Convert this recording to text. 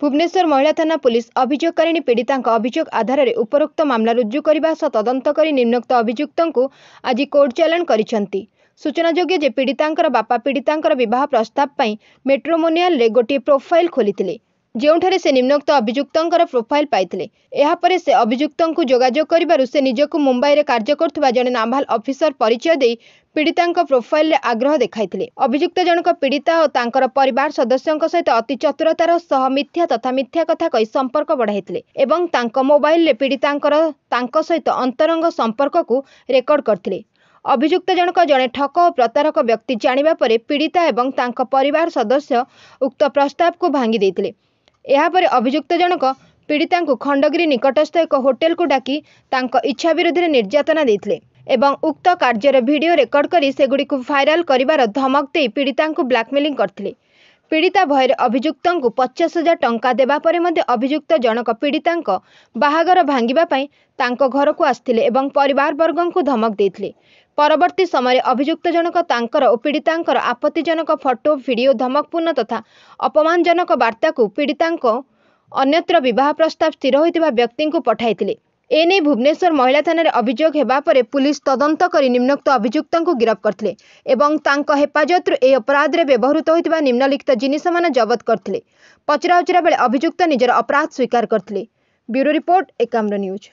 भुवनेश्वर महिला थाना पुलिस अभियोगकारिणी पीड़िता अभियोग आधार में उपरोक्त मामला रुजु करने सह तदंत कर निम्नोक्त अभियुक्त आज कोर्ट चालाण करिसेंति। सूचनायोग्य जे पीड़िता बापा पीड़िता विवाह प्रस्ताव मेट्रोमोनियल रे गोटे प्रोफाइल खोली ଯେଉଁଠାରେ ସେ ନିମ୍ନୋକ୍ତ ଅଭିଯୁକ୍ତଙ୍କର ପ୍ରୋଫାଇଲ ପାଇଥିଲେ। ଏହାପରେ ସେ ଅଭିଯୁକ୍ତଙ୍କୁ ଯୋଗାଯୋଗ କରିବାରୁ ସେ ନିଜକୁ ମୁମ୍ବାଇରେ କାର୍ଯ୍ୟ କରୁଥିବା ଜଣେ ନାଭାଲ ଅଫିସର ପରିଚୟ ଦେଇ ପୀଡ଼ିତାଙ୍କ ପ୍ରୋଫାଇଲରେ ଆଗ୍ରହ ଦେଖାଇଥିଲେ। ଅଭିଯୁକ୍ତ ଜଣକ ପୀଡ଼ିତା ଓ ତାଙ୍କର ପରିବାର ସଦସ୍ୟଙ୍କ ସହିତ ଅତି ଚତୁରତାର ସହ ମିଥ୍ୟା ତଥା ମିଥ୍ୟା କଥା କହି ସମ୍ପର୍କ ବଢ଼ାଇଥିଲେ ଏବଂ ତାଙ୍କ ମୋବାଇଲରେ ପୀଡ଼ିତାଙ୍କର ତାଙ୍କ ସହିତ ଅନ୍ତରଙ୍ଗ ସମ୍ପର୍କକୁ ରେକର୍ଡ କରିଥିଲେ। अभियुक्त जनक जड़े ठक और प्रतारक व्यक्ति जानिबा परे पीड़िता एवं तांको परिवार सदस्य उक्त प्रस्ताव को भांगी देथिले। एहापरे अभियुक्त जनक पीड़िता को खंडगिरी निकटस्थ एक होटेल को डाकी तांको इच्छा विरुद्ध निर्यातना देथिले एवं उक्त कार्यर वीडियो रेकर्ड करी सेगुड़ी को भाइराल करिवार धमक दे पीड़िता को ब्लैकमेलिंग करथिले। पीड़िता भयर अभियुक्त को 50,000 टंका देबा परे मध्ये अभियुक्त जनक पीड़िता बाहागर भांगिबा पई तांको घर को आस्थिले एवं परिवार वर्गों को धमक देथिले। परवर्ती समय अभियुक्त जनक तांकर और पीड़ितांकर आपत्तिजनक फोटो वीडियो धमकपूर्ण तथा अपमानजनक वार्ता को पीड़िता अन्यत्र विवाह प्रस्ताव स्थिर होइतिबा व्यक्ति को पठाइथिले। एने भुवनेश्वर महिला थाना अभियोग हेबा परे पुलिस तदंत करी निम्नोक्त अभियुक्त को गिरफ्त करथिले एवं तांको हेफाजत ए अपराध रे व्यवहृत होइतिबा निम्नलिखित जिनिस मान जबत करथिले। पचराउचरा बेले अभियुक्त निजर अपराध स्वीकार करथिले। Bureau report Ekamra news.